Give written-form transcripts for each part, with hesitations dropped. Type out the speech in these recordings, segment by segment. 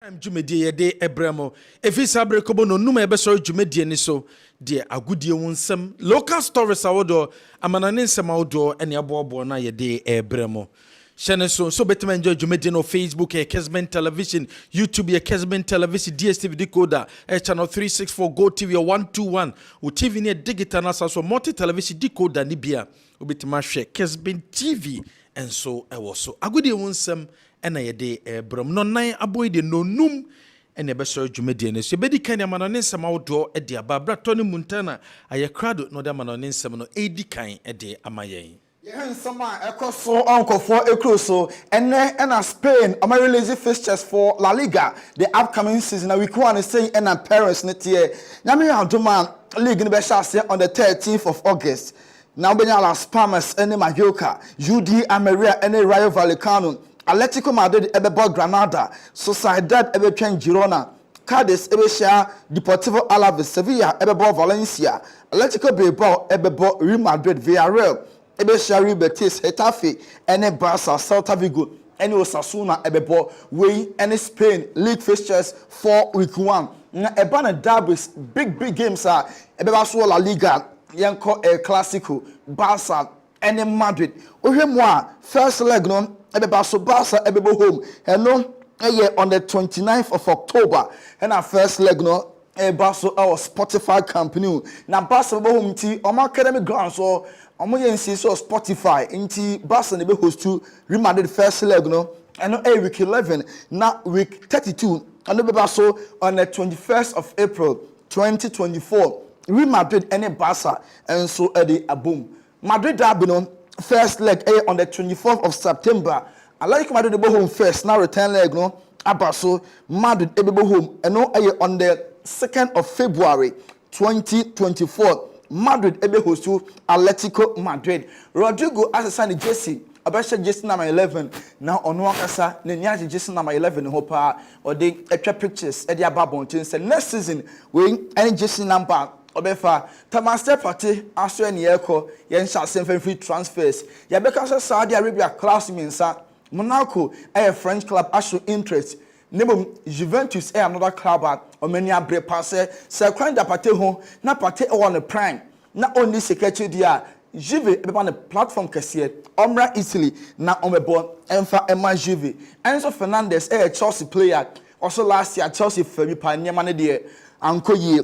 I'm Jumedi a day Ebremo. If it's a breakable no numa ebeso Jumedi and so, dear a good year won some local stories outdoor, a mananism outdoor, and your boy ye day Ebremo. Shannon so better enjoy Jumedi no Facebook, a Kessben television, YouTube, a Kessben television, DSTV decoder, a channel 364, Go TV 121, or TV near digital NASA, so multi television decoder, Nibia, Ubitima Kessben TV, and so I was so a good year won some. And I day brom no nine aboy de no num and a beso jumedian. So bedi can yamanin some outdoor at the Ababra Tony Montana. I crowd no damanin some no 80 kind a day amaye. Yeah, some echo so uncle for a cruise and then Spain, I'm releasing fixtures for La Liga, the upcoming season. We can say and parents next year. Nyame Aduma League in Beshas on the 13th of August. Now Benya Las Palmas and Mallorca, UD Ameria and Rayo Vallecano. Atletico Madrid ebebo Granada, Sociedad ebetwen Girona, Cadiz ebeshia Deportivo Alaves, Sevilla ebebo Valencia, Atletico Bilbao ebebo Real Madrid, Villarreal ebeshia Real Betis, Getafe, ene Barca, Celta Vigo, ene Osasuna ebebo wey ene Spain league fixtures for week 1. Na ebana derbies big games are ebeba so La Liga, yenko El Clasico, Barca ene Madrid. Ohemwa first leg no Ebeba so Barca ebebo home. Hello, on the 29th of October. And our first leg no Barca our Spotify company. Now Barca ebebo home ti on academic ground so omo yensi so Spotify inti Barca nebe host to Real Madrid first leg no. And week 11 now week 32 and ebeba so on the 21st of April 2024. Real Madrid and Barca and so the boom. Madrid derby no first leg on the 24th of September. I like Madrid to home first. Now return leg no. Abaso Madrid ebe home. And no on the 2nd of February 2024. Madrid ebe host to Atletico Madrid. Rodrigo as a sign jersey. Abasha jersey number 11. Now on wakasa ne nyaje jersey number 11 hopa or they extra pictures e dia babon say next season we any jersey number Obefa, Tamaster Party, Astro and Yeko, Yensha Symphony free transfers. Yabeka Saudi Arabia class Minsa, Monaco, a French club, Astro interest. Nebo Juventus, another club, or many a break passer, Sir Cranda Pate home, na Pate on the prime. Not only secretary dia, Juve upon the platform Cassier, Omra Italy, now on the board, Enfa Emma Juve. Enzo Fernandez, a Chelsea player, also last year Chelsea Ferry Pioneer Manadia, Uncle Ye.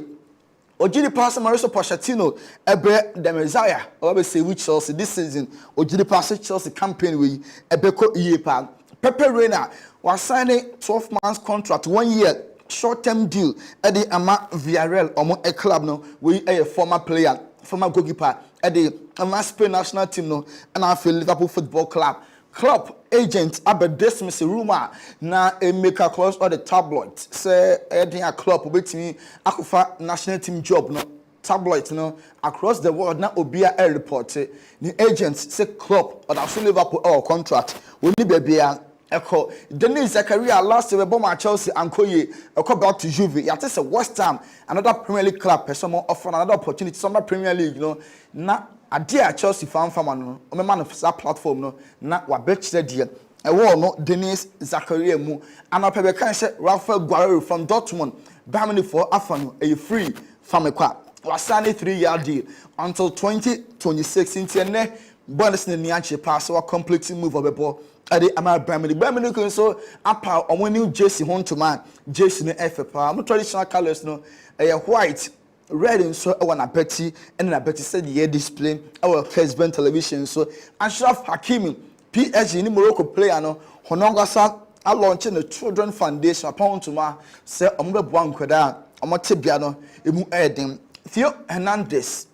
Ojidi pass Mauricio Pochettino ebe the Messiah or say which Chelsea this season Ojidi pass Chelsea campaign we ebeko yepa Pepe Reina was signing 12 months contract 1 year short-term deal at the Ama Villarreal omo a club no we a former player former goalkeeper at the Ama Spain national team no and I feel Liverpool Football Club agent about dismiss rumor na a make a clause or the tabloid say a club betimi akufa national team job no tabloid no across the world na obia a report the agents say club or the Liverpool or contract we need be echo Denis Zakaria last year bomber Chelsea and Koye back to Juve ya say West Ham another Premier League club person offer another opportunity some Premier League you know na adia Chelsea fan no o me man of that platform no na wa bet said there e wo no Denis Zakaria mu anopebe kan say Rafael Guerreiro from Dortmund Bayern for afano e free from kwa was signing 3-year deal until 2026 into ne bonus ne niache pass or complete move obebo ade ama Bayern kun so apa omo new jersey hon to man jersey ne FFA am traditional colors no white red and so I want a Betty and a Betty said yeah display our Kessben television so Ashraf Hakimi PSG in Morocco player no honongasa a launching the children foundation upon to ma say ombe bwan kweda omotebia no emu eden Theo Hernandez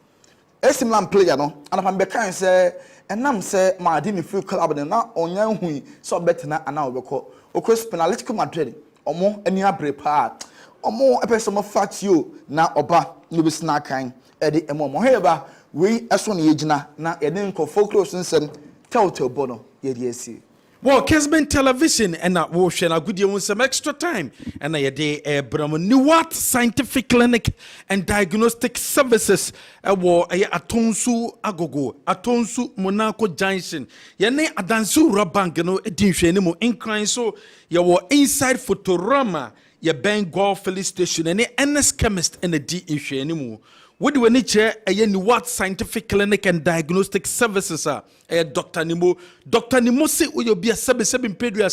Esimlan player no and am be kan say enam say ma di me free club na onyan hu so betena ana obeko okos Atletico Madrid omo ani abre pa omo epeso fat you na oba no be snakan e de emo Oheneba we eso na yegina na ye de nko focus nsem telltale bono ye de asi Well, Kessben television and that will share a good deal with some extra time. And I day Niwat Scientific Clinic and Diagnostic Services. War a Atonsu Agogo, Atonsu Monaco Junction. Yane Adansu Rabangano Edition incline so you inside Futurama, your Bengal Philly Station, and the NS Chemist and the D issue anymore. What do we need here? Niwat Scientific Clinic and Diagnostic Services are Dr. Nimo. Dr. Nimo say we be a 7 period.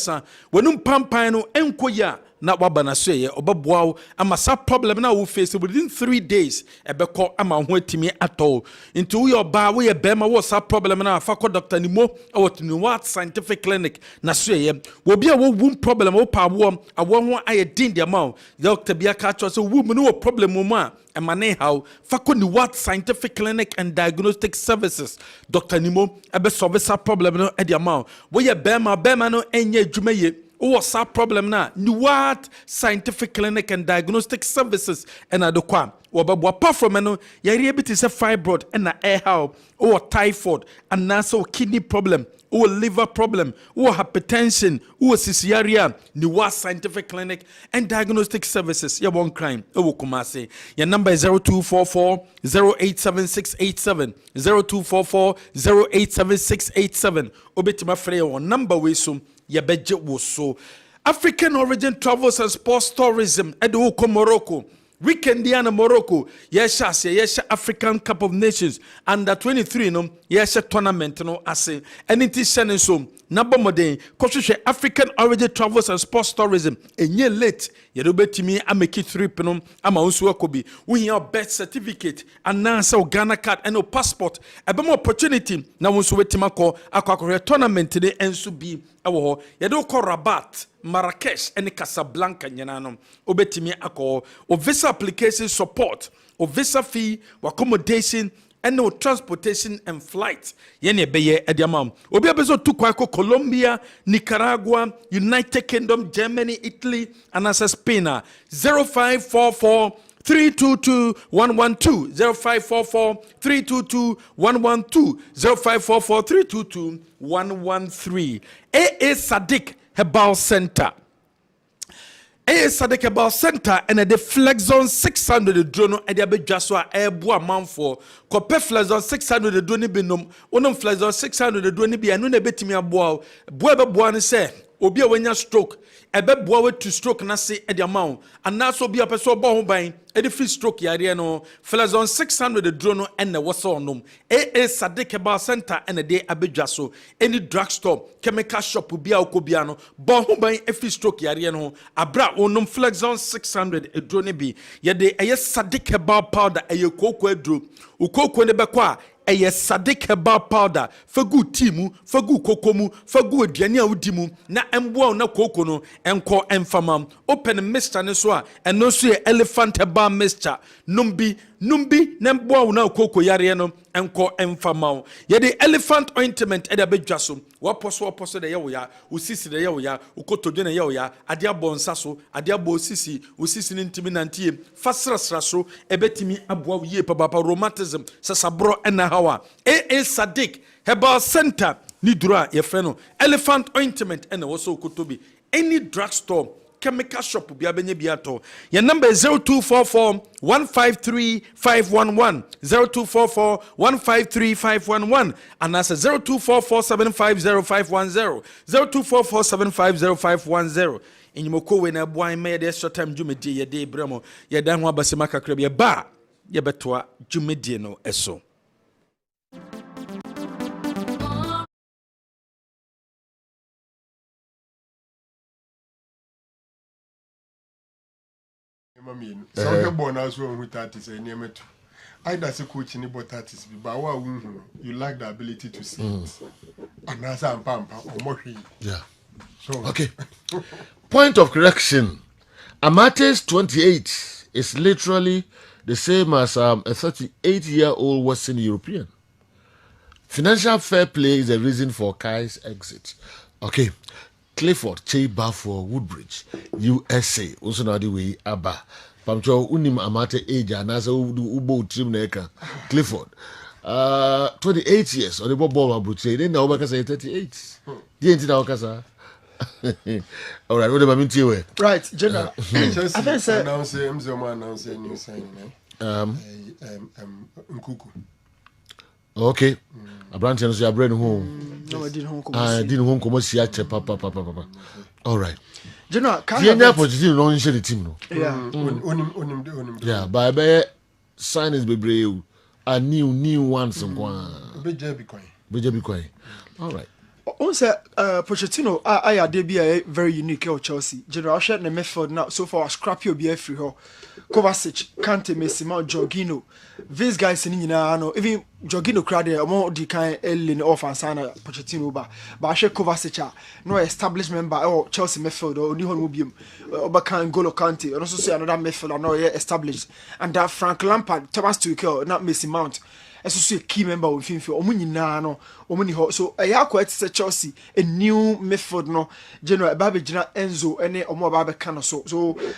When pampano enkoya na wabana say obabuao amasa problem na we face within 3 days ebeko ama ho timi at all. Into your bar we bema was a problem na fako Dr. Nimo or Niwat Scientific Clinic na say we be a womb problem o pa wo a won aye din the amount. Dr. Biaka cho so woman no problem mo Emane how Fako Niwat Scientific Clinic and Diagnostic Services. Dr. Nimo ebe solve sa problem no e the amount. We bema no enye dwumaye. What's that problem now? Niwat Scientific Clinic and Diagnostic Services and adokwa. Apart from a fibroid and a air how or typhoid and also kidney problem or liver problem or hypertension or cesarean. Niwat Scientific Clinic and Diagnostic Services. You won't crime. Kumase. Your number is 0244 087687 0244 087687. Obetima Freya number we soon. Yabeje woso African origin travels and sports tourism edo ko Morocco weekend diana Morocco yesha African Cup of Nations under 23 no yesha tournament no ase anything sene so number modern koshwe African origin travels and sports tourism enye late yedo betimi ameki trip no ama unsu akobi we your birth certificate and now Ghana card and no passport ebemo opportunity na unsu wetima ko akwa tournament de ensu bi ewo yedo ko Rabat Marrakesh and Casablanca nyanano obetimi ako o visa application support o visa fee accommodation and no transportation and flight yene beye ediamam obi abezo tukwako Colombia, Nicaragua, United Kingdom, Germany, Italy and as Spain 0544 322 112 0544 322 112 0544 322 113 AA Sadiq Herbal Center. AA Sadiq Herbal Center and the Flexon 600 drone and the Abejaswa Airboa Manfo. Cope Flexon 600 drone binum. Unum Flexon 600 drone be and no betimi aboa. Boeba boan say. Obi a wenya stroke ebe boa to stroke na se e the amount and na so be a person bo ho ban e the free stroke yare no Flexon 600 drone and na wose onum AA Sadiq Herbal Center and the abedwaso any drugstore chemical shop bi a okobia no bo ho ban e free stroke yare no abra onum Flexon 600 e drone bi ye de eye Sadiq Herbal powder eye koko adro ukoko ne bekwa eye Sadiq Herbal powder fagu timu fagu kokomu fagu aduane a wudimu na emboa na koko no enko enfamam open mixture ne so a eno so elephant herbal mixture numbi na emboa na koko yare no enko enfamam ye the elephant ointment e da bedwaso waposo de ye wo ya usisi de ye wo ya ukotodwe ne ye wo ya ade abonsa so ade abosisi usisi ne ntimi nantie fasrasra so ebetimi aboa ye papa rheumatism sasabro ena hawa AA Sadiq Herbal Center ni dura ye freno elephant ointment ena woso ukotobi any drugstore chemical shop bi abenye biato your number is 0244 153 511 0244 153 511 and that's 0244 750 510 0244 750 510 inyimoko we na boy me the extra time jumedi ye de bremo ye dan ho abasema kakra bi ba ye betoa jumedi no eso. Some born as well with artists and Nyame too. I that's a coach in about artists, but you lack the ability to see it. And that's a pampa or more. Yeah. So okay. Point of correction. Amate's 28 is literally the same as a 38-year-old Western European. Financial fair play is the reason for Kai's exit. Okay. Clifford Cheba for Woodbridge, USA. Also now the way Abba. Pamcho unim amate age and as ubo trim neka. Clifford. 28 years or the ball about then now because 38. Didn't know Casa. All right, what about me? Right, General. Chelsea announce new signing. Nkuku. Okay. A branch and so you bring home. No, I didn't home. I didn't home come see papa. All right. General, can you never put it on the team no? Yeah. Yeah, by signings be brave. A new ones and one. Be quiet. All right. On say Pochettino I be a very unique at Chelsea. General share the method now so far scrappy obi free her. Kovacic, Kante, Messi, Mount Jorginho. These guys in no even Jorginho crowd more the kind Ellen off and sign Pochettino but I share Kovacic no established member or Chelsea midfield or Nihon Mubium Obakan Golo Kante and also say another midfield and now established and that Frank Lampard Thomas Tuchel not Messi Mount. As so a key member of FIFA, Omunina no, Omuni so a quite say Chelsea, a new method no, General Babi General Enzo, any or more Babi Cano so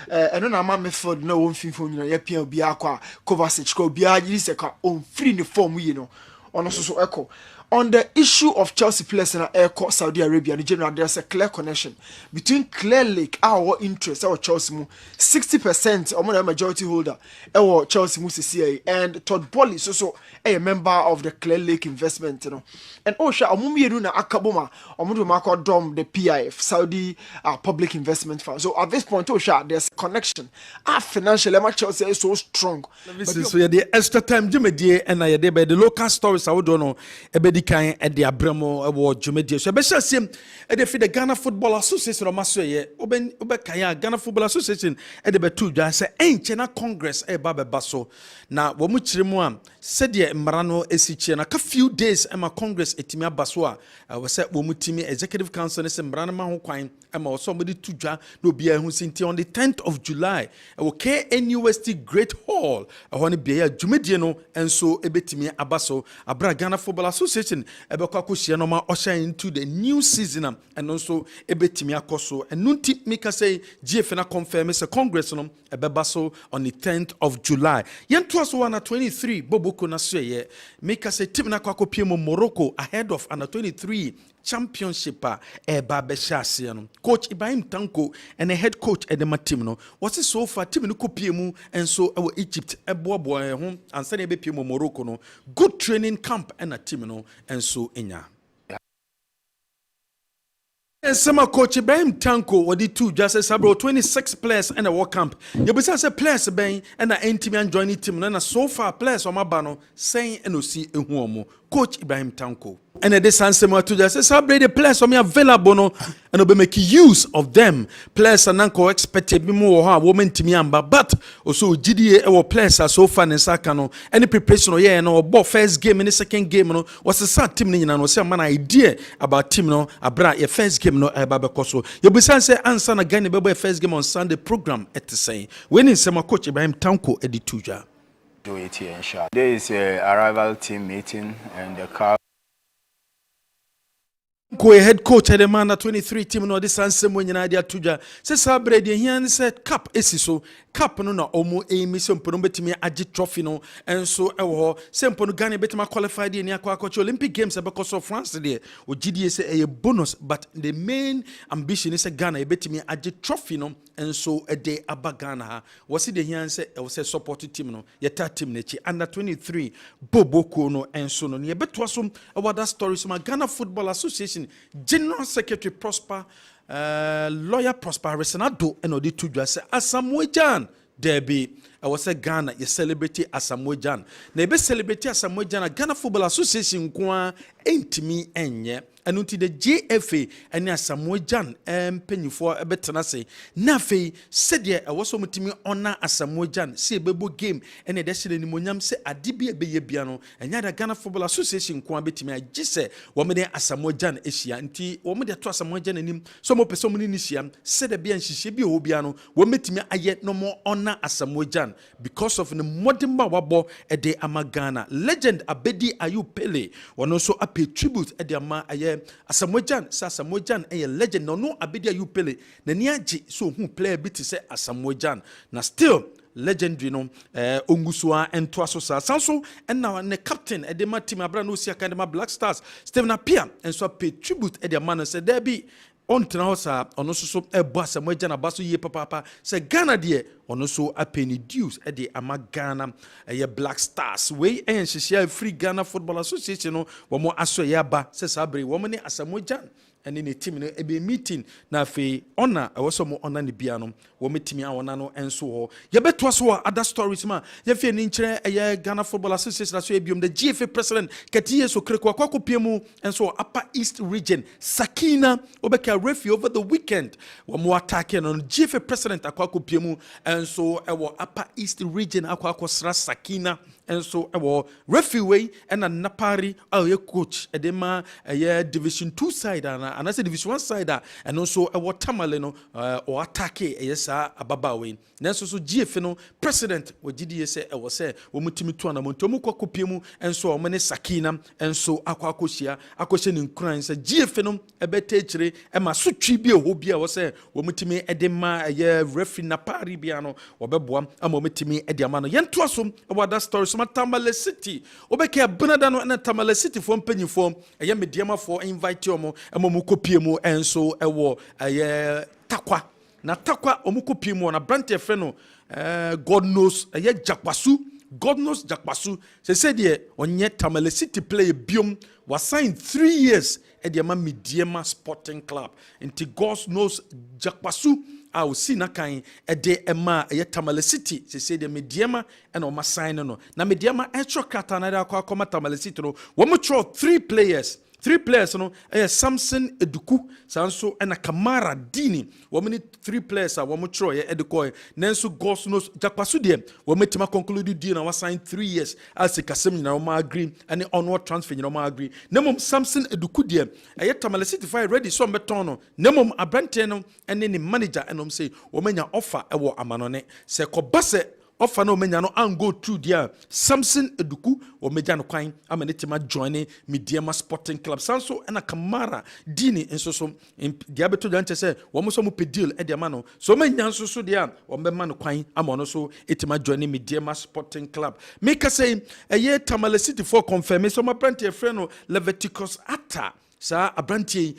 and then a man method no one FIFA, European Biaqua, Kovacic, go Biagiseka on free the form, you know, on also so echo. On the issue of Chelsea players in airport Saudi Arabia, in general, there's a clear connection between Clear Lake, our interest, our Chelsea, 60% or more the majority holder, our Chelsea CCA, and Todd Bolly is also a member of the Clear Lake investment, you know. And Osha, Omumi Runa Akaboma, Omudu Marco Dom, the PIF, Saudi Public Investment Fund. So at this point, Osha, there's a connection. Our financial Chelsea is so strong. So yeah, the extra time, Jimmy Day, and I did by the local stories, I don't know, kan e de abramo e wo dwumedie so be hyasem e de fi the Ghana Football Association o maso ye kan Ghana Football Association e de betu dwa se enche na Congress e ba beba so na wo mu kire mu a se de mmara no esichie na ka few days e ma Congress etimi abaso a wo se wo mu timi Executive Council ne se mmara no ma ho kwan e ma wo so mo de tu dwa na obi a hu sinti on the 10th of July e wo KNUST Great Hall e ho ne bia dwumedie no enso e betimi abaso abra Ghana Football Association ebekwa koshia no ma usher into the new season and also ebetimi akoso and nunti make say GF na confirm say Congress no ebeba so on the 10th of July yento so na 23 boboko na so ye make say team na kwakopie mo Morocco ahead of under 23 championship eba be hyase no coach Ibrahim Tanko and the head coach edema team no what is so far team no kopie mu and so Egypt eboabo ho ansa na ebepie mo Morocco no good training camp and a team no and so enya and some coach Ibrahim Tanko what did two just sabro 26 players and a world camp you be say players ben and a team join team no na so far players o maba no saying enosi ehu omo coach Ibrahim Tanko and this answer to just celebrate the players available no and be make use of them players and nanko expected be more ha woman timi amba but also GDA our players are so far in saka no any preparation yeah no ball first game and second game no was the same team ni no say man idea about team no abra your first game no eba bekoso you be say answer na Ghana be first game on Sunday program at the same when in some coach Ibrahim Tanko edituja do it here inshallah. There is a arrival team meeting and the car Ko head coach at the man 23 team no this ansem when you dia tuja say sabre de hian said cap esiso cap no na omo emi so mpono betimi agi trophy no enso e wo say mpono Ghana betima qualify de ni akwa Olympic games e because of France there o GDA say a bonus but the main ambition is Ghana e betimi agi trophy no enso e de aba Ghana was the hian say e was support team no yeta team na chi under 23 boboko no enso no ne beto so e wada stories ma Ghana Football Association General Secretary Prosper lawyer Prosper Resenado and odi tudwa say Asamoah Debi I was say Ghana you celebrate Asamoah na be celebrate Asamoah Ghana Football Association kwa entimi enye anunti the JFA and Asamoah penyufo ebetena say na fe said ye I was mutimi honor Asamoah say bebo game and e dehye ni monyam say adibi ebeye bia no enya da Ghana Football Association kwa betimi agise wo me de Asamoah ehia nti wo me de to Asamoah anim so mo pese mo ni hia said de bia nhihye bi o bia no wo metimi aye no mo honor Asamoah because of the modern wabo e de Ghana legend Abedi Ayu Pele wono so pay tribute e de ama aye Asamoah a legend no Abedi Ayu Pele na ni agi so hu player bi ti say Asamoah na still legendary no ongusua ento aso sa sanso na ne captain e de ma team abra no sia kan de ma Black Stars Stephen Apia enso pay tribute e de man say there be on tena ho sa ono so ebo asamo agya na baso yie papa say Ghana de ono so apeni dues e de ama Ghana ye Black Stars we enhyehyia Free Ghana Football Association no wo mo aso ye aba say sabre wo mo ne asamo agya and in a team no e be meeting na fe honor e woso mo honor ne bia no wo metimi awona no enso ho ye beto so other stories ma ye fe ni nkire e Ghana Football Association so ebiom the GFA president Ketiye so kreko akwakopi mu enso Upper East region Sakina obeka referee over the weekend wo mo attack no GFA president akwakopi mu enso e wo Upper East region akwakosra Sakina enso e wo referee and napari ye coach edema division 2 side and I say division 1 side and also what tamale no or attack yes ababawe nanso so GF no president we GDA say e was say wo mutimi to na monto mu kwakopie mu enso o mene Sakina enso akwakohia akohye ne nkran say GF no ebete kire e ma so twi bi ho bi a wo say wo mutimi edema referee na pari bia no wo beboa ama wo mutimi ede ama no yento asom about that story so Tamale City obeke benada no na Tamale City fo mpanyifo eye mediama fo invite omo mu kopie mu enso ewo takwa na takwa omukopie mu na brand efe no God knows Jakpasu se said ye onye Tamale City play biom was signed 3 years at the Mediama Sporting Club into God knows Jakpasu I see na kan de ema Tamale City se say the Mediama and o ma sign no na Mediama extra krata na da akwa Tamale City no wo mo throw 3 players no Samson Eduku sanso na Kamara Dini wo many 3 players a wo mo throw ye Eduko nanso God knows Jakpasu de wo metima conclude deal na wa sign 3 years as kasem nyina wo ma agree and onward transfer nyina wo ma agree nemom Samson Eduku de Tamale City fire ready so beton no nemom abrante no ene ni manager enom say wo manya offer e wo amanone se kobase offer no menya no and go through there Samson Eduku o meja no kwan amanetima join Mediama Sporting Club sanso na Kamara Dini enso so dia beto janche say wo mo so mo pedil e dia ma no so menya nso so dia o mbema no kwan ama no so etima join Mediama Sporting Club make say Tamale City for confirm so my brand e friend no Leviticus Atta sa abrantie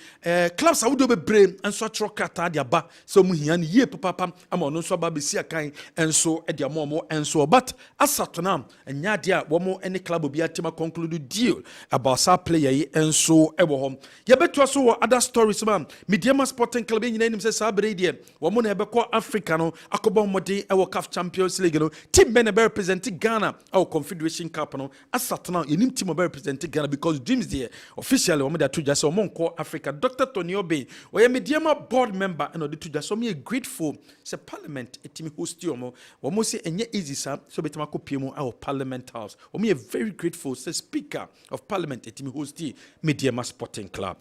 clubs awudo bebre enso atro krata dia ba so mu hia ne ye papa ama no so ba besi akan enso e dia momo enso but asatona anya dia wo mo any club obi atima conclude deal about sa player yi enso e wo hom ye beto so wo other stories man Mediama Sporting Club nyina nim say sa bre dia wo mo na e be ko Africa no akobo mode e wo CAF Champions League no team be na be represent Ghana or Confederation Cup no asatona yenim team be represent Ghana because dreams there officially wo mo da so monko Africa Dr. Tony Obey we Mediama board member and odi to just so me grateful say parliament etimi host omo we say enye easy sir so betama kopie mu our parliament house we me very grateful say speaker of parliament etimi host Mediama Sporting Club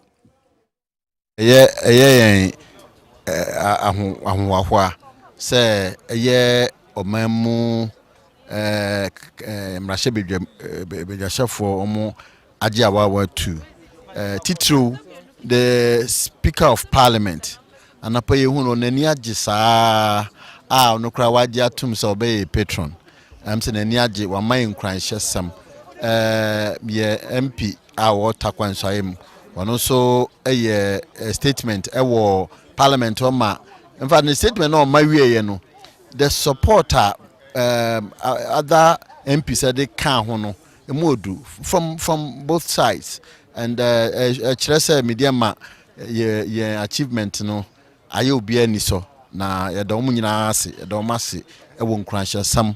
ahwa say omamu mrashe bejashafo omo ajiawa wa 2 Titru, the Speaker of Parliament, and a pay who on any ajisa no crawadia tum so be patron. I'm saying any aji wa my crying some MP our takwan saim. One also a statement war Parliament or ma. In fact, the statement on my way, you know, the supporter other MP said they can't hono from both sides. And Chrese Mediama ye achievement no aye obi ani so na ye do mu nyina ase ye do mase e won kranhye sam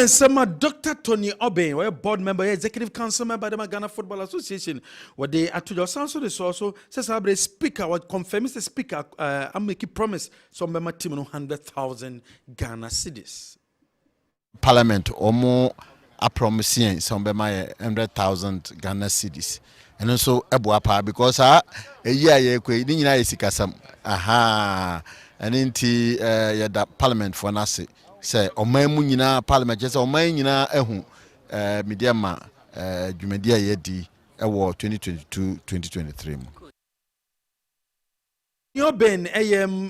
Sama Dr. Tony Obey, a board member, executive council member of the Ghana Football Association, what they are to your sound so this also says I speaker what confirms the speaker I'm making promise some member team 100,000 Ghana cedis. Parliament omo a promising some be my 100,000 Ghana cedis. And also ebuapa because a year ye kwe ni nyina yesikasam aha and inti ya da parliament for nase say omamu nyina parliament say oman nyina ehu Mediama dwumedia ye di ewo 2022-2023 Your Ben,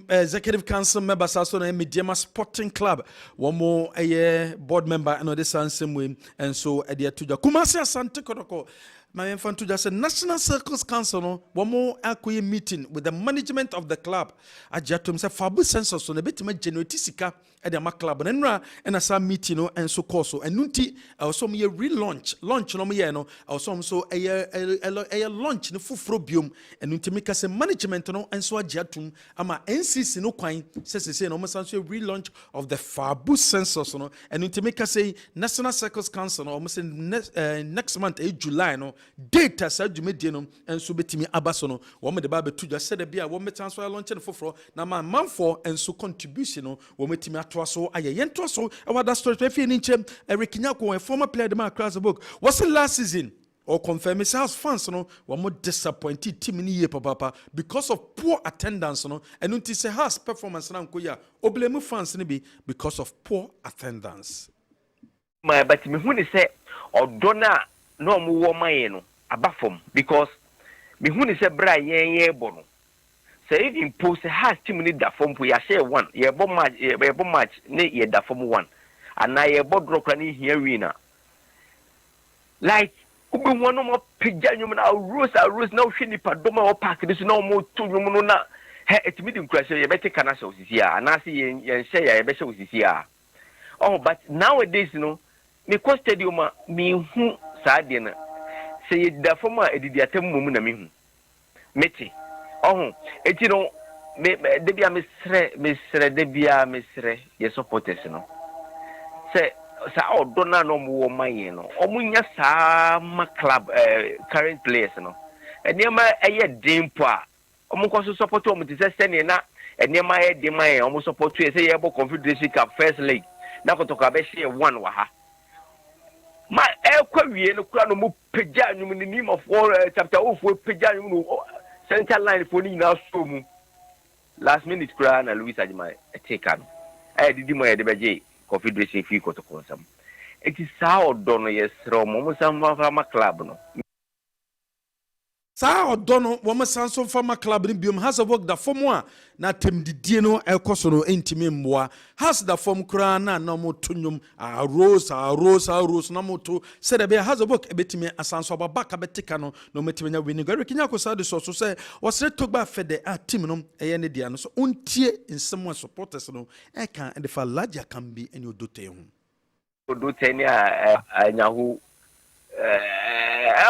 executive council member, Sasso and Mediama Sporting Club, one more a board member, and this same way, and so a dear to the Kumasi Santa Kodoko. My infant to just a National Circles Council, no, one more acquire meeting with the management of the club. I just to himself Fabu census on a bit of genotisika at the club and a some meeting and so course. And Nunti, I was some year relaunch, launch no me, no, I was also a launch in full frobium and Nunti make us a management no and so a jatum. Ama NCC no quine says say no almost a relaunch of the Fabu census no and Nunti make us a National Circles Council no almost next month, July no. Data said you made and so betimi abasono. Woman the Bible to just said a beer, one transfer launch and for now my man for and so contribution, woman to me at so I yen to so about that story. If you need Eric Nyako, a former player, the man across the book, was it last season? Or confirm his house fans, no, one more disappointed team in year, papa, because of poor attendance, no, and until say house performance and Ankoya, oblemu fans be because of poor attendance. My but me who say or donna. No more no abafom because me who say bra yen bono say if impose has team need that form we share one ye bo match ne ye that form one and na ye bo drop ni here winner like ubi one no more pija nyum na rose na hwe nipa doma o park this no more to nyum no na he etimi din kwase ye beti kana so sisia and na say ye share ye be so sisia oh but nowadays no me ko stadium me hu saade na say da forma edidi atem mum na me hu meti oh eti no me de bia me sre ye supporters no say sa odona no mo maye no omunya sa ma club current players no enema eye dempo a omunko so support o mti say sene na enema eye de maye omu support say ye bo confederation cup first league na kotoka be share one wa ha ma ekwawie no kura no mu pagya nyum ni name of all chapter of pagya nyum no central line for ni na so mu last minute kura na Louis Ajima take am didi mo ye de beje confederation fi kotoko nsam eti sa odo no yesro mo sam ma club no Sa odono woma sanso fama club ni biom has a work da form a na tem didie no ekoso no entimi mboa has da form kra na mo tonyum a rose na moto said be has a work ebetimi asanso baba ka betika no metimi nya wini gari kinya ko sa de so say wasre togba fede a team no eye ne dia no so ontie nsem supporters no e kan and fa larger can be any odote hu odote ni anyahu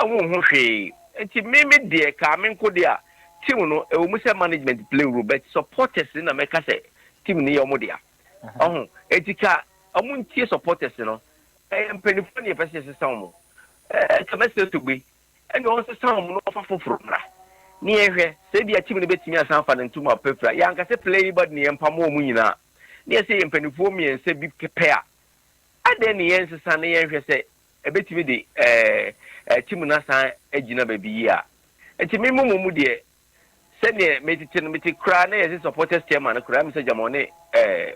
hu hwe enti me de ka me nko de a team no e wo mu say management play role but supporters na me ka say team ni yomo de a enti ka amuntie supporters no empenifo ni pese se sawo ka me say to gbe eni on se sawo no fa foforo mra ni ehwe say bia team no betimi asan fa ntum apefra ya nka say play but ni empamo mu nyina ni say empenifo mi ense bi kepe a ade ni yense san ni ehwe say ebetimi de team na san agina baby ya enti mu de se ne metiti no meti kra na yes supporters team na kra me se jamone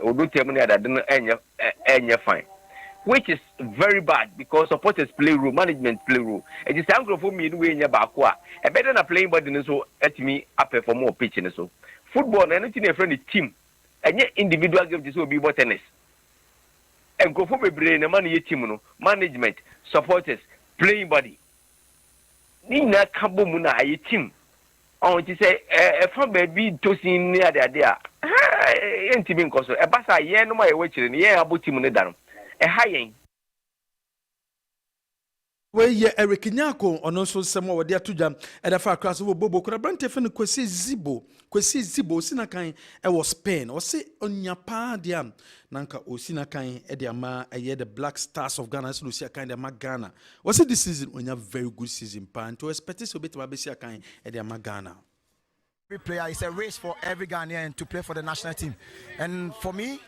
odu team na adade no enye fine which is very bad because supporters play role management play role enti sankrofo mi no we nya ba ko a e better na playing body no so etimi perform on pitch no so football na anything e friend team enye individual game so obi tennis enkrofo bebre na man ye team no management supporters playing body ni na kabo mu na ayi team on ti say fa baby tosin ni ade a enti bi nkoso e basa ye no ma ye wachire ni ye abo team ne da no e ha yen we ye Eric Nyako ono so semo wode atujam e da fa class wo bobo kura brante fe no kwesi zibo sina kan e wo Spain o se onya pa dia nanka o sina kan e de ama ye the Black Stars of Ghana so si kan de ama Ghana o se this season onya very good season pa to expect so bit ma be si kan e de ama Ghana. Every player is a race for every Ghanaian to play for the national team, and for me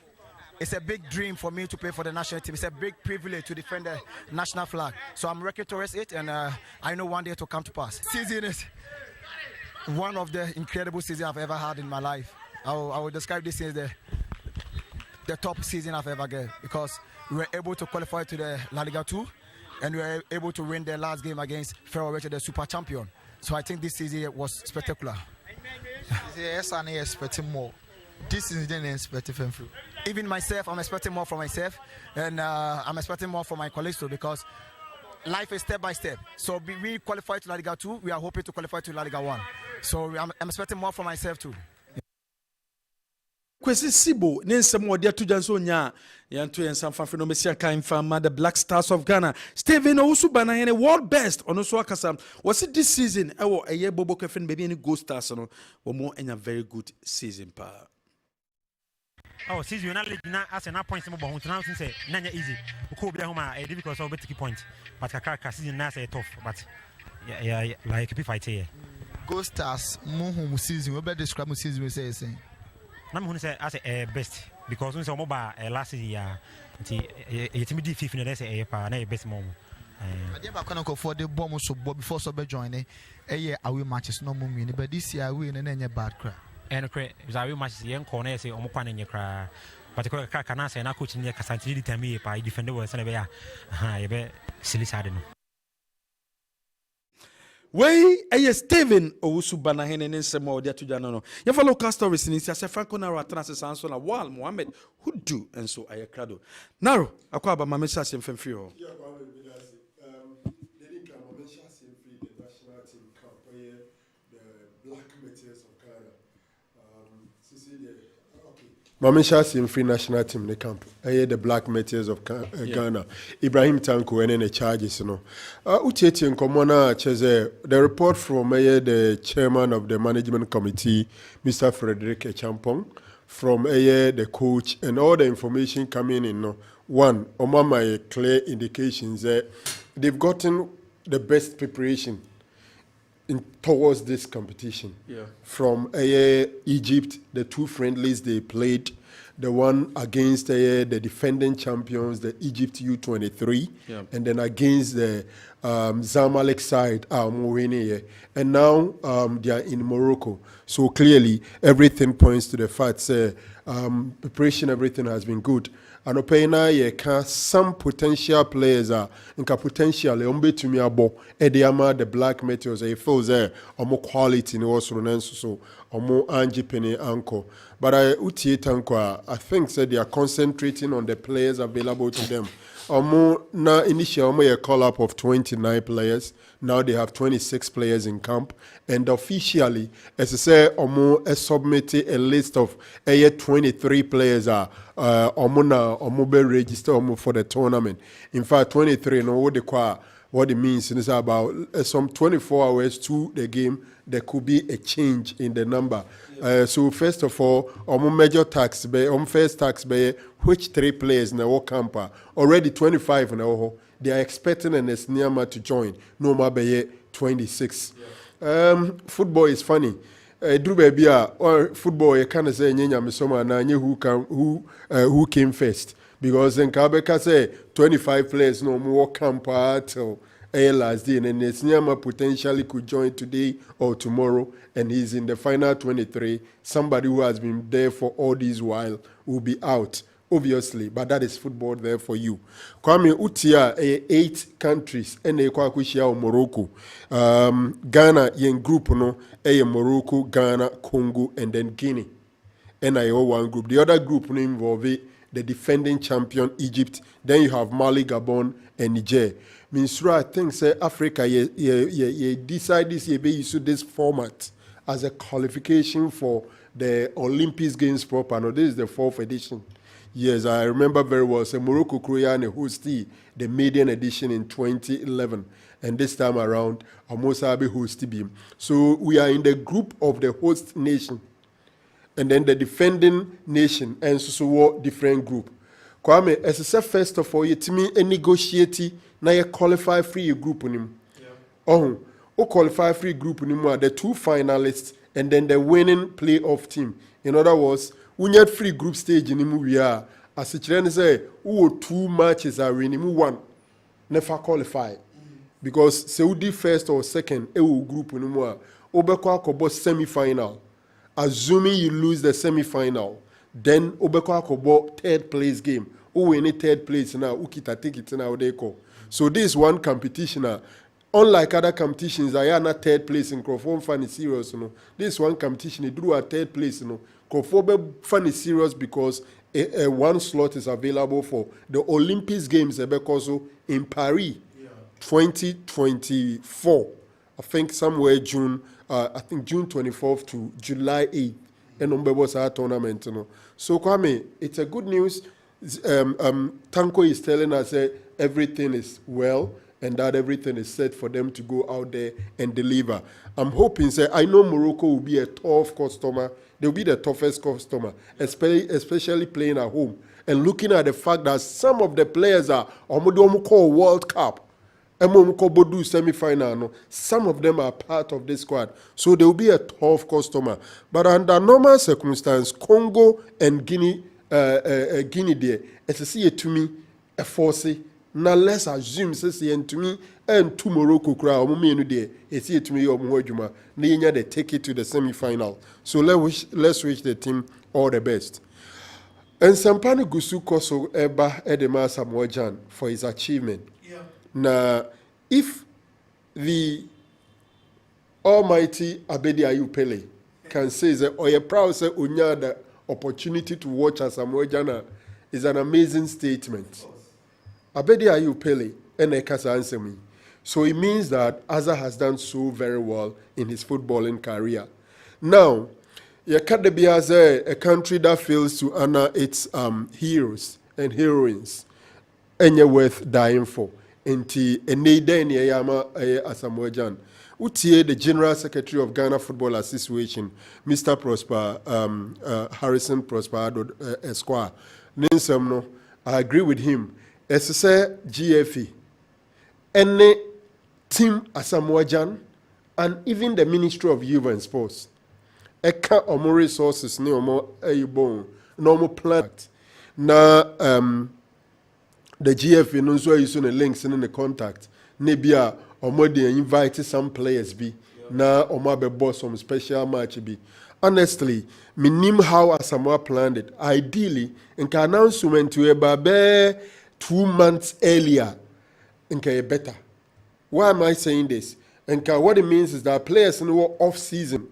it's a big dream for me to play for the national team. It's a big privilege to defend the national flag. So I'm working towards it, and I know one day it will come to pass. Season is one of the incredible seasons I've ever had in my life. I will describe this as the top season I've ever get, because we were able to qualify to the La Liga 2, and we were able to win the last game against Ferro Rocher, the super champion. So I think this season was spectacular. Yes, I'm expecting more. This is the expecting from you. Even myself, I'm expecting more from myself, and I'm expecting more from my colleagues too, because life is step by step. So we qualify to La Liga 2, we are hoping to qualify to La Liga 1. So I'm expecting more from myself too. Kwesi Sibo ne nsɛm wɔde ato gya nso nya yɛnto yɛn nsa mfa no mesia kan fama the Black Stars of Ghana. Steven Owusu Banahene world best ɔno so akasa wɔsi this season ɛwɔ ɛyɛ Bobo Kessben baby any Gold Stars no wɔn anya very good season pa. Oh, season na league na as na points mo bo now since na nya easy. Ko bi homa e difficult so bet point. But kaka season na say tough but yeah like be fight here. Gold Stars mo season we better describe mo season we say na me hu say as best because we say mo ba last year nti yetimi di 15 na say pa na best mo. Ade ba kono for the bomb so before so be join away matches no mo win but this year we na nya bad cry. And credit away matches yen corner say omo kwan nya kra but kaka na say na coach nya kasanti di time pa defender we say na be ya ye be silly side no. Wey eye Steven Owusu Banahene ne nsɛm a ɔde ato gya no yɛfa local stories ni si asɛ Franco Naro atena se sanso na Wal Mohammed Hudu enso ayɛ krado Naro akɔ aba ma me hyɛ asɛm fɛmfiri hɔ. Mamisha Sim Free National Team the camp. The Black Meteors of Ghana. Ibrahim Tanko and the charges, you know. Ucheti and Komona Cheze, the report from the chairman of the management committee, Mr. Frederick Champong, from the coach, and all the information coming in. No. One, Omama clear indications that they've gotten the best preparation towards this competition. From Egypt, the two friendlies they played, the one against the defending champions, the Egypt U23, and then against the Zamalek side, and now they are in Morocco. So clearly, everything points to the fact that preparation, everything has been good. And opena some potential players are potentially to me abo the Black Meteors feels more quality in also so more angie penny anko. But I think that they are concentrating on the players available to them. Now initially a call up of 29 players. Now they have 26 players in camp, and officially, as I say, submitted a list of 23 players are be registered for the tournament. In fact, 23. No, what it means is about some 24 hours to the game. There could be a change in the number. So first of all, major tax first tax which 3 players in the camp are already 25 now. They are expecting an Esniama to join. No more 26. Football is funny. Or football, you can't say who came first. Because in Kabeka say 25 players no more camp till last day, and Esniama potentially could join today or tomorrow, and he's in the final 23. Somebody who has been there for all this while will be out. Obviously, but that is football there for you. Kwame Utia, 8 countries, and Morocco. Ghana, yen group, no, Morocco, Ghana, Congo, and then Guinea. NIO one group. The other group no, involve the defending champion, Egypt. Then you have Mali, Gabon, and Niger. Minister, I think, say Africa, you decide this year, you use this format as a qualification for the Olympics Games proper. No, this is the 4th edition. Yes, I remember very well. So Morocco, Korea, hosted the maiden edition in 2011, and this time around, Amosabi hosted him. So we are in the group of the host nation, and then the defending nation, and so different group. Kwame, as I said, first of all, you to me negotiate now you qualify free group on him. Oh, qualify free group on him are the 2 finalists, and then the winning playoff team. In other words, we need free group stage in him. We are as a children say, 2 matches are winning, 1 never qualify because Saudi first or second, group in him. Obekwa kobo semi-final. Assuming you lose the semi-final, then Obekwa kobo 3rd place game. Who win 3rd place now? Ukita take it now they call. So this one competition unlike other competitions, I am not third place in Crawford funny serious. You know, this one competition it drew a third place. You know, Crawford funny serious because one slot is available for the Olympics Games because in Paris, 2024. I think somewhere June. I think June 24th to July 8th. And was our tournament. You know. So Kwame, it's a good news. Tanko is telling us everything is well and that everything is set for them to go out there and deliver. I'm hoping, I know Morocco will be a tough customer. They'll be the toughest customer, especially playing at home. And looking at the fact that some of the players are called World Cup. Semi-final. Some of them are part of this squad. So they will be a tough customer. But under normal circumstances, Congo and Guinea there, it's a see to me a force. Now let's assume to me and to Morocco crowd, it's here to me or Mwajuma. They take it to the semi-final. So let's wish the team all the best. And Sampani Gusu Koso Eba Edema Samojan for his achievement. Now, if the Almighty Abedi Ayu Pele can say that, or you're proud say unya the opportunity to watch Asamoah Gyan is an amazing statement. Abedi Ayu Pele kasa answer me. So it means that Asa has done so very well in his footballing career. Now, Yakadebi has a country that fails to honor its heroes and heroines, and you're worth dying for. Enti enede ni yama Asamoah Gyan. Utie the General Secretary of Ghana Football Association, Mr. Prosper Harrison Prosper Esquire. Ninsem I agree with him. SSA GFE, any team Asamoah Gyan, and even the Ministry of Youth and Sports. Eka omo resources ni omo bon normal plan. Na the GFA knows where you the links and the contact. Nebia or more they invite some players be na or maybe boss some special match be. Honestly, me nim how Asamoah planned it. Ideally, in ka announcement to a 2 months earlier, in ka better. Why am I saying this? And what it means is that players know off season.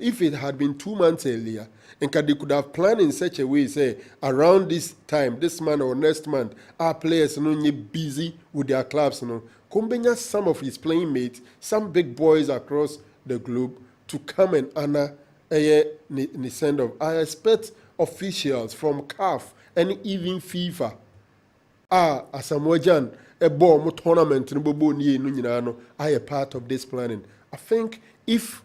If it had been 2 months earlier, and they could have planned in such a way, say, around this time, this month or next month, our players busy with their clubs. Kumbenya some of his playing mates, some big boys across the globe, to come and honor the send off. I expect officials from CAF and even FIFA. Asamoah Gyan, a bomb tournament, I a part of this planning. I think if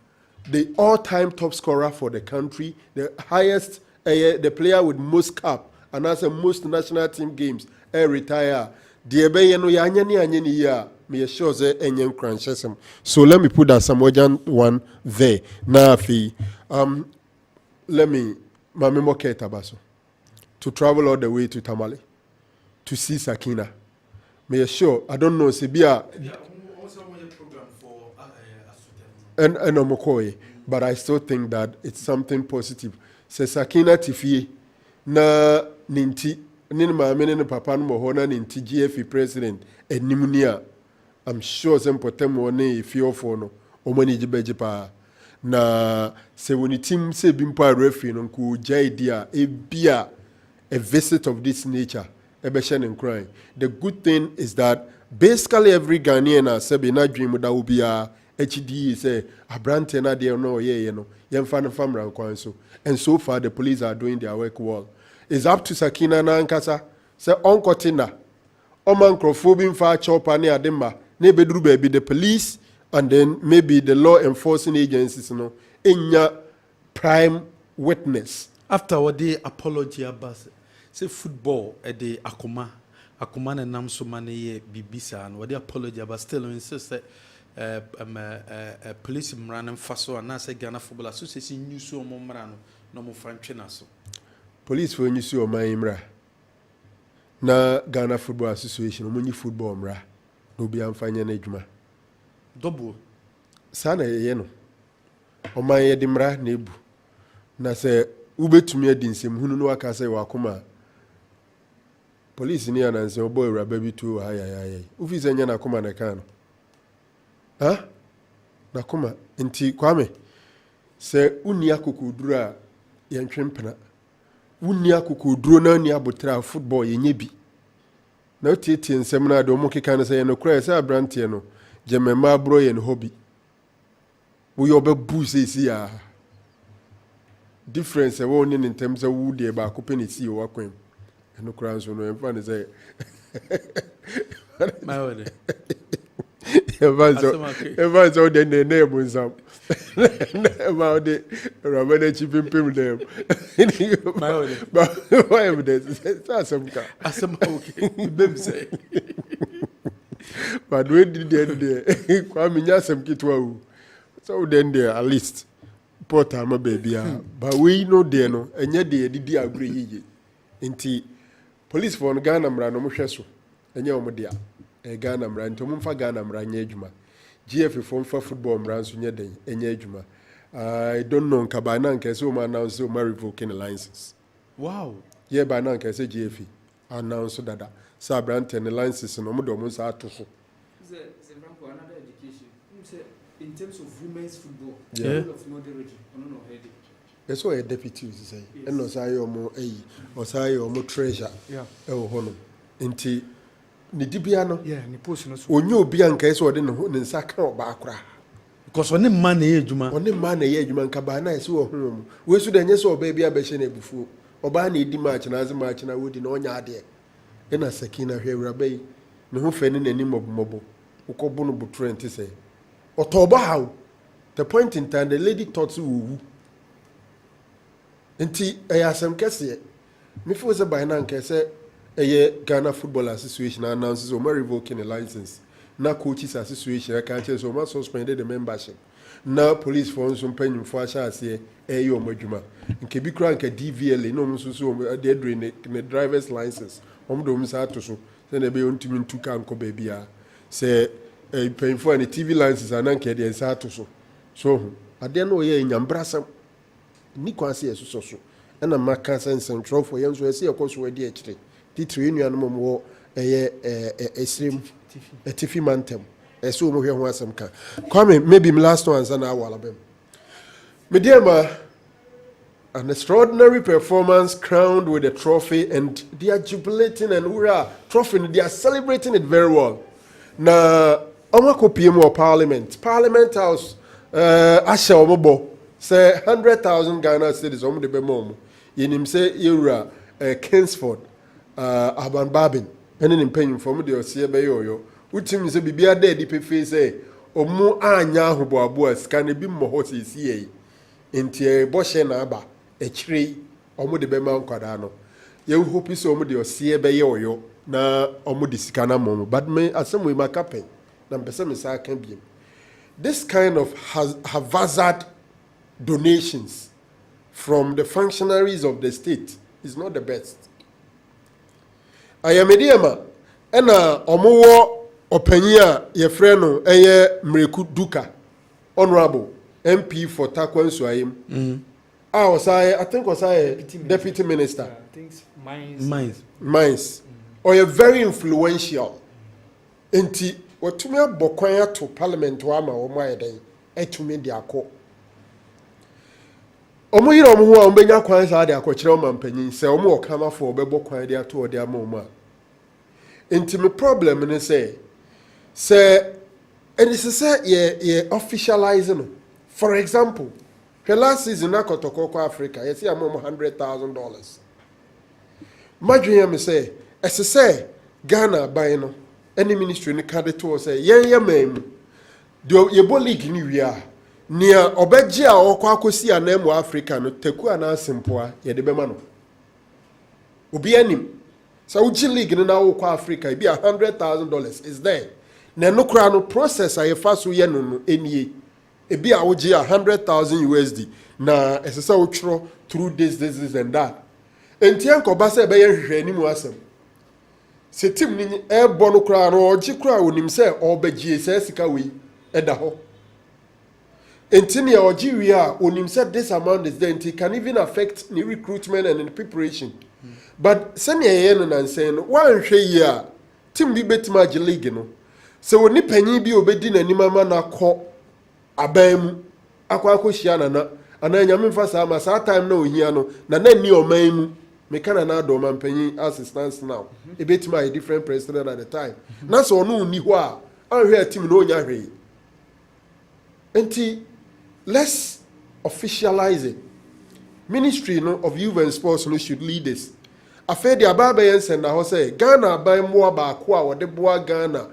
the all-time top scorer for the country, the highest, the player with most cap, and as most national team games, retire. So let me put that Asamoah Gyan one there. Now, let me, to travel all the way to Tamale to see Sakina. Me sure, I don't know, Sibia. And Omokoye, but I still think that it's something positive. Se Sakina Tifi na ninti ninma amene papa no mohona ninti GFE president enimnia. I'm sure some potem one if you for no omani jibeji pa na se woni team se bimpa referee no ku jaidia e bia a visit of this nature ebeshen and crying. The good thing is that basically every Ghanaian has said na dream that will be a HD say a brand na there no yemfa famra kwan so, and so far the police are doing their work well. It's up to Sakina na nkasa say onkotina oman crofobin fa chopa ne ademba ne bedru baby the police and then maybe the law enforcing agencies enya prime witness after what the apology abase say football at the akoma na nam so mane bibisa and what the apology but still insist police mran faso and say Ghana Football Association new so mo mran no mo fanchena so police for new so my imra na Ghana Football Association mo ni football mra no bi amfanya na adwuma double sana ye no o man ye di mra na ebu na se ubetumi adi nsem hunu no aka se wakoma police ni ananse obo ewura baby tu ayayaya ufise nya na koma na kan na kuma nti kwame se uni akokuduru a yentwempena uni akokuduru na uni abotra football yenye bi na otietie nsɛm na de omo keka ne se no kura se abrante no jemema bro ye no hobby wo yo be bu sesi a difference e wo ni ntem se wo de ba ko penisi wo akwem no kura nso no emfa ne se my word Evanso de name unsam. About the Ramana chipping them. My word. But why am that's some car? Asam okay. Bim say. But we did there. Kwame nyasam kitwa. So then there at least poor time baby. But we know there no. Enye de didi agree ye. Inti police for Ghana mra no mo hweso. Enye omo dia. Ghana mra nto mumfa Ghana mra nya adwuma GF for mfa football mra nso nya den enya adwuma I don't know nka na nka se o ma announce o ma revoking license. Wow. Yeah, by na nka se GF announce dada sa brand ten license no mo do mo sa ato so. Another education. In terms of women's football, yeah. Of moderation, no headache. Yes, so a deputy say. And no say o mo or say o mo treasure. Yeah. E wo hono. Nti ni dibia no ni post no so onye obi anka eso de ne nsa ka oba akra because one man na ejuma nka ba na eso ho mu we su de nye so oba bia be hye na ebufu oba na edi match na match na wodi na onya ade e na Sakina hwe wura bai ne ho fe ne nani mobo ukobu no bu trend say otoba how the point in time the lady thought wu nti ayasem kese me feel say by na nka say Ghana Football Association announces Oma revoking a license. Na coaches association can't tell so much suspended the membership. Na police phones some penny for us here, Ayo Majuma. And can be crank a DVLA, no so they're doing a driver's license. Dom Satoso, then they be on to me to Kanko baby. Say a paying for any TV license and Anke and Satoso. So I don't know ye in Yambrasa Nikwasi as so. And a Macas and Central for young so I see a course where the actually. Titri enu anu mo esrim tifi mantem eso mo hwe ho asem ka kwame maybe my last one answer na awala bem me dear ma an extraordinary performance crowned with a trophy and they are jubilating and hurrah trophy they are celebrating it very well na omakopiem or parliament house asha omobo say 100,000 Ghana cedis omo de be mom yenim say yura Kessben Aban Babin, and an impending from the Osia Bayo, which seems to be a dead if say, or more anya who boas can be more horses ye. In Tie Boshen Abba, a tree, or more the Bemau Cardano. You hope you saw me the Osia Bayo, na omudisicana momo, but may as some way my capping, number some can be. This kind of haphazard donations from the functionaries of the state is not the best. Ayamediema ena omowo opanyi a ye frɛ no eye Mreku Duka honorable MP for Takwansu Ayim I think was deputy minister I think mines or a very influential enti watumi abokwan ato parliament wa ma wo mai den etumi de akọ omo yire omo ho a ombenya kwan sa de akọkire o mampanyin se omo okama fo obebo kwan de ato ode ama omo a enti me problem ne say and it's ye officialize no for example the last season na kotokoko Africa you see am $100,000 madwen me say say Ghana buy no any ministry ne ka de to say yen mam do ye bo league ni wi a nia obeje a okwa akosi anam Africa no taku ana asempoa ye de bema no obi anim so uchi league na okwa Africa e bi $100,000 is there na no kra no process aye fa so ye no enie e bi a woje $100,000 USD na esesa otwro through this and that entian ko ba se be ye hwehwe animu asem se tim ni e bo no kra no oji kra onim se obegie se sika we eda ho enti ne oji wi a onim se this amount is there it can even affect the recruitment and the preparation but sene ye no nan say no wan hwe yi a tim bi betima age league no sɛ woni panyin bi obedi n'anim ama na kɔ aban mu akɔ akɔhyia nana ana nyame mfa saa ma saa time na ohia no na ni ɔman mu meka na adɔ ɔman panyin as it stands now ebetimi a different president at the time na sɛ ɔno nni hɔ a anhwɛ a team na onya hwee nti let's officialize it. Ministry of Youth and Sports should lead this. Afei de aba bɛyɛ nsɛn na hɔ sɛ Ghana aban mmoa baako a wɔde boa Ghana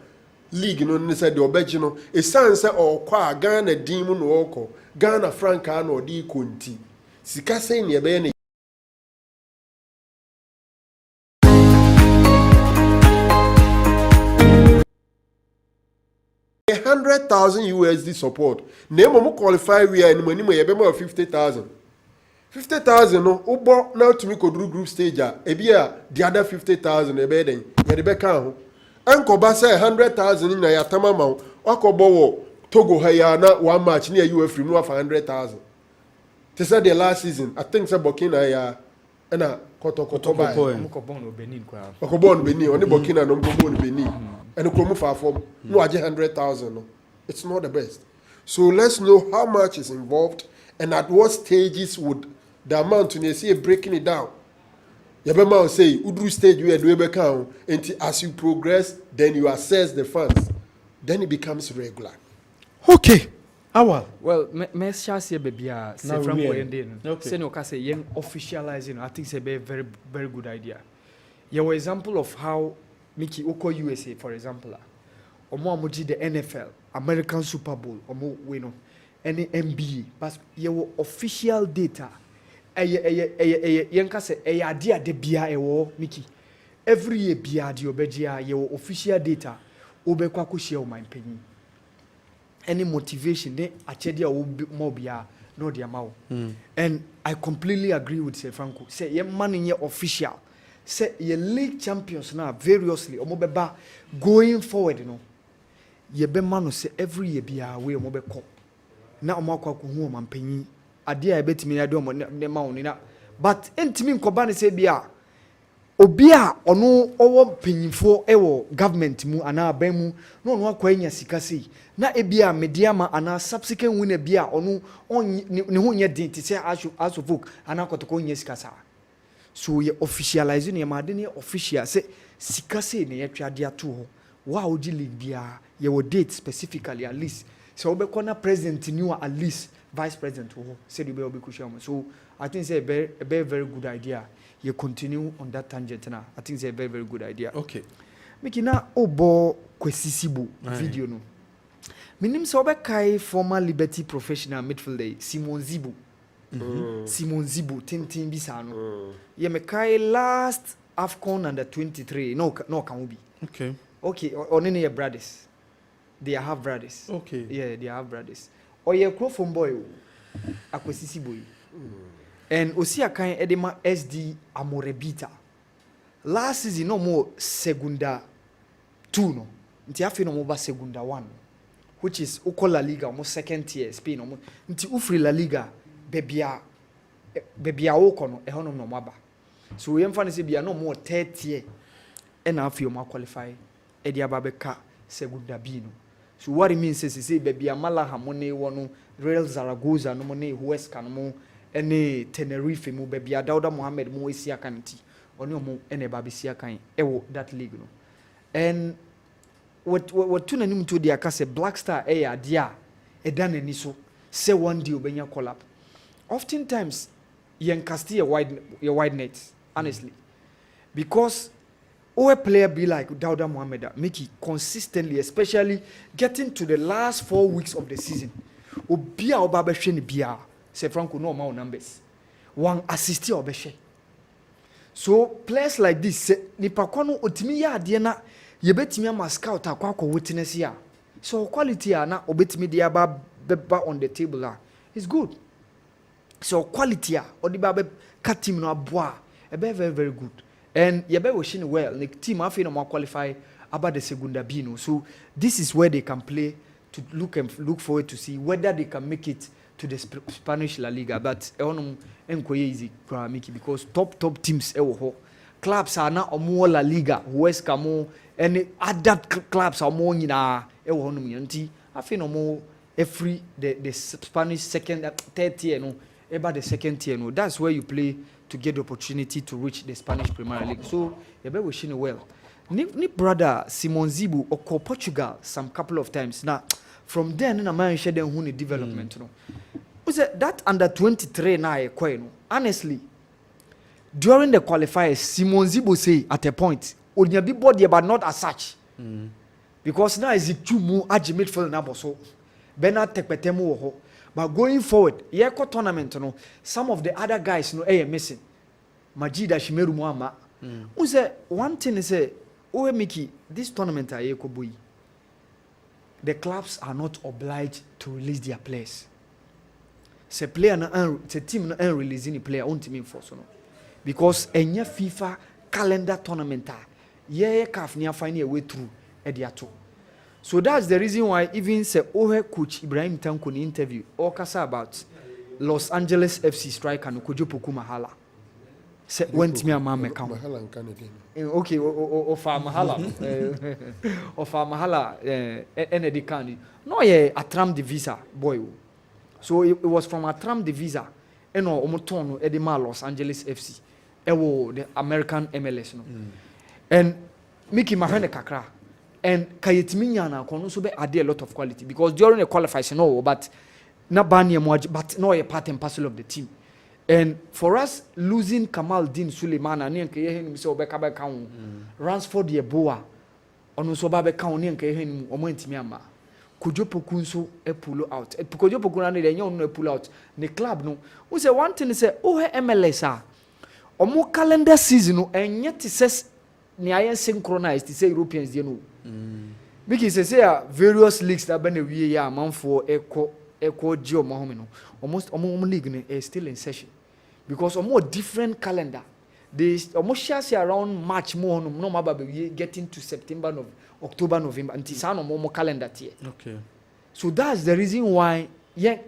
league no ne sɛ deɛ ɔbɛgye no ɛsiane sɛ ɔkɔ a Ghana din mu na ɔkɔ Ghana frankaa na ɔde kɔ nti sika sɛn ne ɛbɛyɛ ne $100,000 support na emu qualify we are anim yɛbɛma 50,000 50,000 no ubo na tumi koduru group stage a ebi a the other 50,000 ebe den yɛde bɛka ho enkoba say 100,000 na yatama ma wakɔbɔ wɔ Togo ha ya na one match ne you free no for 100,000 te say the last season I think say Burkina ya na kɔtɔkɔtɔ ba mukɔbɔ no Benin kwa wakɔbɔ no Benin oni Burkina no mukɔbɔ no Benin and kromo fa form no age 100,000 no it's not the best. So let's know how much is involved and at what stages would the amount to see breaking it down. Yabema will say, Udru stage where do account, and as you progress, then you assess the funds. Then it becomes regular. Okay. Awal. Well, me say baby say from where ending. Say no ka say young officializing. I think it's a very very good idea. Your example of how Mickey Oko USA for example. Omo amoji the NFL, American Super Bowl, omo we know. Any NBA, but your official data yenka se ade ade bia ewo Mickey every year bia de obegia your official data obekwa akohia o man panyin any motivation dey achede a mo bia no de amawo and I completely agree with Sir Franco say ye man ye official say ye league champions now variously omo beba going forward no ye be man no say every year bia we omo beko na omo akwa ko hu o man panyin ade a betimi na do mo ne ma woni na but entimi nkoba ne se bia obi a ono owo panyimfo ewo government mu ana aban mu no ono akwa nya sika sei na ebia media ma ana subsequent winner bia ono ne ho nya din ti se aso folk ana kotoko nya sika sa so ye officialize ne ma de ne official se sika sei ne yetwa de ato ho wa oji league bia ye wo date specifically at least so obekọ na president new at least vice president who said you be kushama. So I think it's a very good idea. You continue on that tangent now. I think it's a very good idea. Okay. Miki na obo kwesisibu video no. Minim so be kai former Liberty professional midfielder Simon Zibu. Simon Zibu tintin bisa no. Ye me kai last AFCON under 23. No can be. Okay. Okay, onene your brothers. They are half brothers. Okay. Yeah, they are half brothers. Oye Crofon boy akwesisi boy and osi akan edema SD Amorebita last season no more segunda 2 no nti afi no mo ba segunda 1 which is uko La Liga mo second tier Spain no nti ufri La Liga bebia uko no ehono no maba so yemfa ne se bia no mo third tier e na afi mo qualify edi ababeka segunda B no. So what it means is say baby amala hamone wono Real Zaragoza no money Huesca no mo ene Tenerife mo baby Dauda Mohammed mo esia kanti oni mo ene ba besia kan ewo that league no and what tuna nim to dia ka say Black Star e ya dia e dan ani so say one day obenya collab oftentimes yen cast your wide net honestly because a player be like Dauda Mohammed, make it consistently, especially getting to the last 4 weeks of the season. Obia obabeshe ni bia. Say Franco no amount numbers. One assist obeshe. So players like this, nipa kwano otimi ya ade na yebetimi ama scout akwa witness ya. So quality ya na obetimi dia ba on the table la. It's good. So quality ya odiba be cut team no aboa. Very very good. And Yabe wishing well, the team I feel more qualify about the Segunda B. No? So this is where they can play to look forward to see whether they can make it to the Spanish La Liga. But easy because top teams clubs are now more La Liga, West Camo, and other clubs are more in a honum. I feel no more every the Spanish second, third tier, no, about the second tier, no. That's where you play to get the opportunity to reach the Spanish Premier League. So you better wishing well. Ni brother Simon Zibu or Portugal some couple of times. Now from then na man share them who need development, no. Was that under 23 now honestly. During the qualifiers, Simon Zibo say at a point, Onyabi body but not as such. Because now is it too more agile midfield now so. Bernard Tekpetemu ho. But going forward, Yeko tournament, no, some of the other guys no missing. Majida Shimeru Muama. Who say one thing is say, Miki, this tournament are Yeko the clubs are not obliged to release their players. Se player na se team na releasing the player on team for so no. Because enya FIFA calendar tournament CAF near finding a way through ediato. So that's the reason why even say coach Ibrahim Tanko in interview or kasa about Los Angeles FC striker no Kojo Poku Mahala. Say went me a man account. Okay, o fa Mahala. O fa Mahala ND Kandi. No Atram de visa boy. So it was from Atram de visa. Eno omotono edema Los Angeles FC. Ewo the American MLS no. And Mickey Mahane kakra. And Kayetiminya na kono so be add a lot of quality because during the qualifiers no but na bani but no a part and parcel of the team. And for us losing Kamal Din Suleiman and nke him say obeka be kan Ransford Yeboah ono so ba be kan ne nke him omo ntimi ama. Kojo Poku nso e pull out. Kojo Poku na dey nya ono e pull out. The club no. We say one thing say MLS omo calendar season no enye ti says ni ayen synchronized to say Europeans dey no. Because say various leagues that been we ya man for eco geo mahome no. Almost league no is still in session. Because a more different calendar. They almost share around March more no matter we getting to September October November until some more calendar tier. Okay. So that's the reason why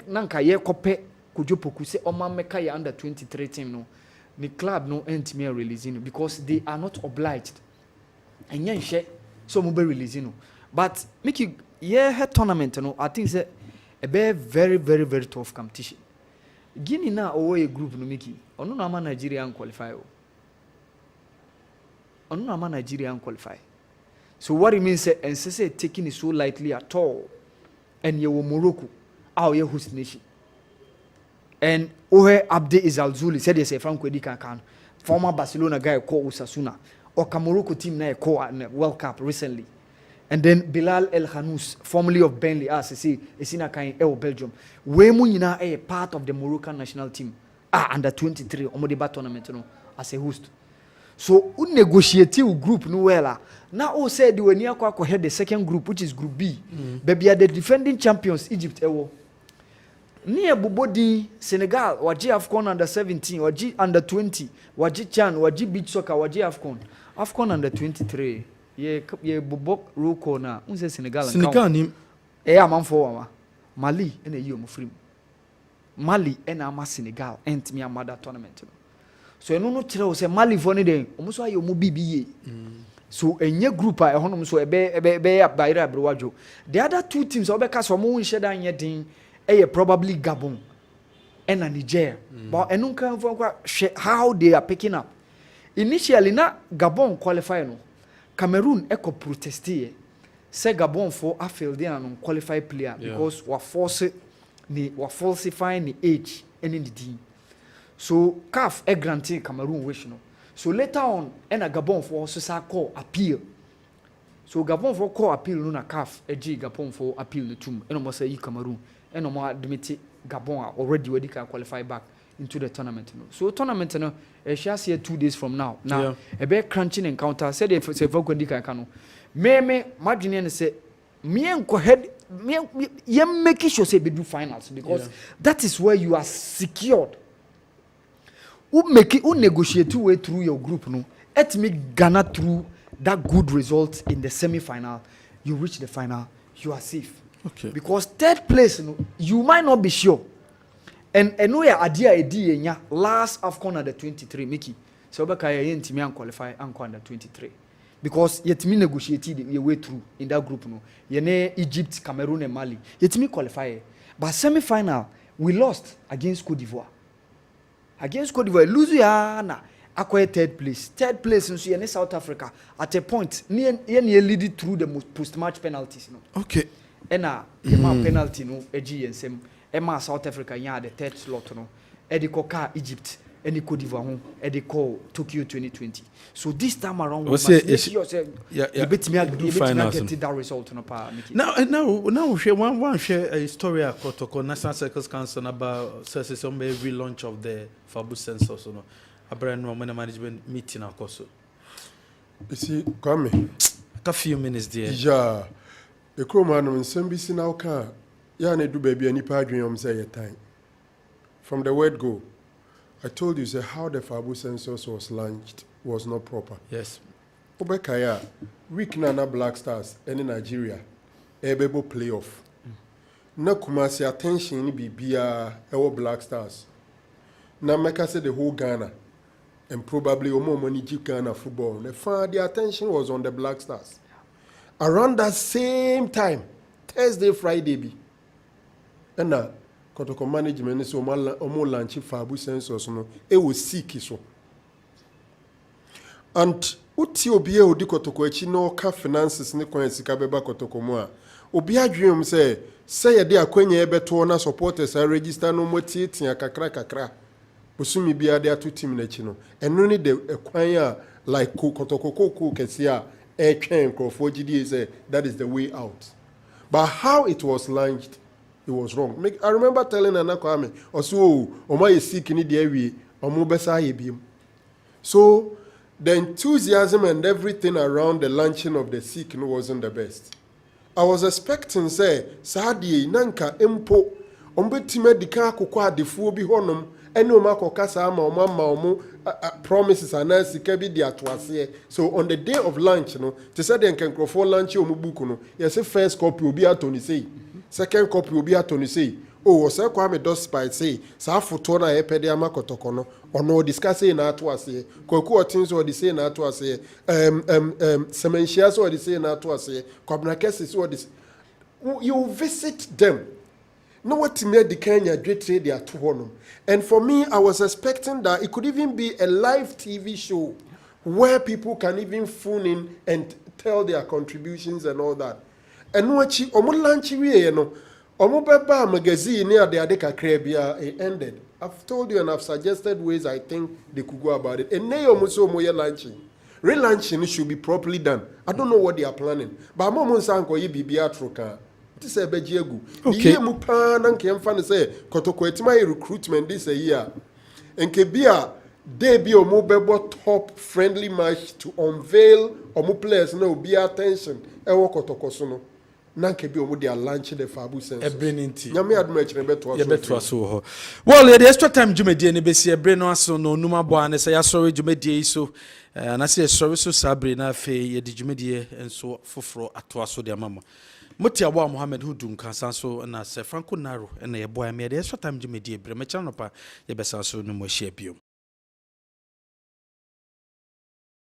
nanka kope Kojo Poku say Oma Meka ya under 23 team no. The club no end me releasing because they are not obliged. And yen share so mo be releasing no. But make you head tournament no I think say a very very very tough competition. Guinea na a group no Mickey. Ono na Nigeria qualify. Ono na Nigeria qualify. So what it means say NCC taking it so lightly at all. And you Morocco our host nation. And Abde Izalzuli said yes from Kwedika kan former Barcelona guy called Osasuna or Morocco team na call World Cup recently. And then Bilal El Hanous, formerly of Burnley, as I say, is in a kind of Belgium. We munina a part of the Moroccan national team. Under 23 Omodiba tournament no, as a host. So negotiative group no wela. Now said we near kwa head the second group, which is Group B. Baby are the defending champions Egypt ewo. Near Bobodi, Senegal, waji AFCON under 17, waji under 20, waji Chan, waji beach soccer, waji AFCON under 23. Ye bobok roko na unse Senegal ni amanfo wa Mali ena yi omfrim Mali ena ama Senegal entimi amada tournament no so eno no kire o se Mali fo ne den omuso aye omu bibiye so enye group a ehonum so ebe ya bayira abrewajo the other two teams obeka so mo nhye dan ye din probably Gabon ena Niger but eno kan fo how they are picking up initially na Gabon qualify no Cameroon echo protestie say Gabon for a failed and qualified player because we falsifying the age and in the team. So CAF granting Cameroon wish no. So later on a Gabon for also call appeal. So Gabon for call appeal no na CAF Gabon for appeal the tomb and almost say Cameroon and more admit Gabon already ready can qualify back into the tournament no. So tournament no shall see 2 days from now. Now a bit crunching encounter said if say Vogondika kanu. Me margin say me enko head me make sure say be do finals because that is where you are secured. Who negotiate way through your group no. Let me Ghana through that good result in the semi-final. You reach the final, you are safe. Okay. Because third place no, you might not be sure. And no ya idea last AFCON at the 23 Mickey so obeka ye ntimi an qualify an under 23 because yetimi negotiate the way through in that group no ye ne Egypt, Cameroon and Mali yetimi qualify but semi final we lost against Cote d'Ivoire lose ya na acquire third place nso ye ne South Africa at a point ye lead through the post match penalties no okay ena ye ma penalty no egi yensem ema South Africa ya the third slot no edikoka Egypt any Cote d'Ivoire ho ediko Tokyo 2020 so this time around we must make sure say you bet me get that result no pa now share one share a story akotoko National Circles Council about some relaunch of the Fabu census no abrand no management meeting akoso you see Kwame a few minutes there yeah the crewman on sembisi na oka ya na do baby anipa adwen say your time from the word go I told you say how the Fabu census was launched was not proper. Yes. Obekaya, week na Black Stars in Nigeria, ebebo playoff. Na kumasi attention ni bibia ewo Black Stars. Na meka say the whole Ghana and probably omo money Ghana football. The attention was on the Black Stars. Around that same time, Thursday, Friday be. And now Kotoko management so omo launch Fabu census no e was sick so. And uti obi e odi Kotoko echi no ka finances ne kwan sika beba Kotoko mu a obi adwem say ye de akwanya ebeto na supporters a register no motiatia kakra osumi bia de ato team na echi no eno ne de kwan a like Kotoko koko kesi a e twen krofo gidi say that is the way out. But how it was launched, it was wrong. I remember telling Nana Kwame, also, Oma is sick in the area, Omo Besa Yebim. So, the enthusiasm and everything around the launching of the sick wasn't the best. I was expecting, say, Sadi, Nanka, Empo, Ombetime Dika Kukwa, the Fubi Honum, and no Mako Kasama, or Mamma, promises and Nancy Kebi Diatwase. So, on the day of lunch, to say they can go for lunch, Omubukuno, yes, a first copy will be at Tony say. Second copy will be at Tony say, oh, so Kwame does by say, Safutona Epediama Kotokono, or no discussing na to say, Koku things or the say na to say, Sementias or the say na to say, Kobnakesis or this. You visit them. Know what to make the Kenya great they are to honor. And for me, I was expecting that it could even be a live TV show where people can even phone in and tell their contributions and all that. And wachi omo lanchi we no omo beba magazine near the adeka krebia it ended. I've told you and I've suggested ways I think they could go about it. And now omo so moye launching. Relaunching should be properly done. I don't know what they are planning. But momo sanko ye bibia troka. This is bejiegu. Okay. Ye mu pa na nke mfa ne say Kotoko etima recruitment this a year. Enke bia they be omo bebo top friendly match to unveil omo players na obi attention. Ewo Kotoko so no. Nanke bi omo dia launch the Fabu census. Ebreninti. Nyame aduma chire beto aso. Beto aso ho. Well, the extra time jumedie ne besi ebre no aso no numa bo an say asori jumedie so na say asori so sabre na fe ye di jumedie enso foforo ato aso de mama. Moti Awa Mohammed Hudun Kansanso na se Franco Naro na ye boy me the extra time jumedie ebre me channel pa ye besa so no mo share bio.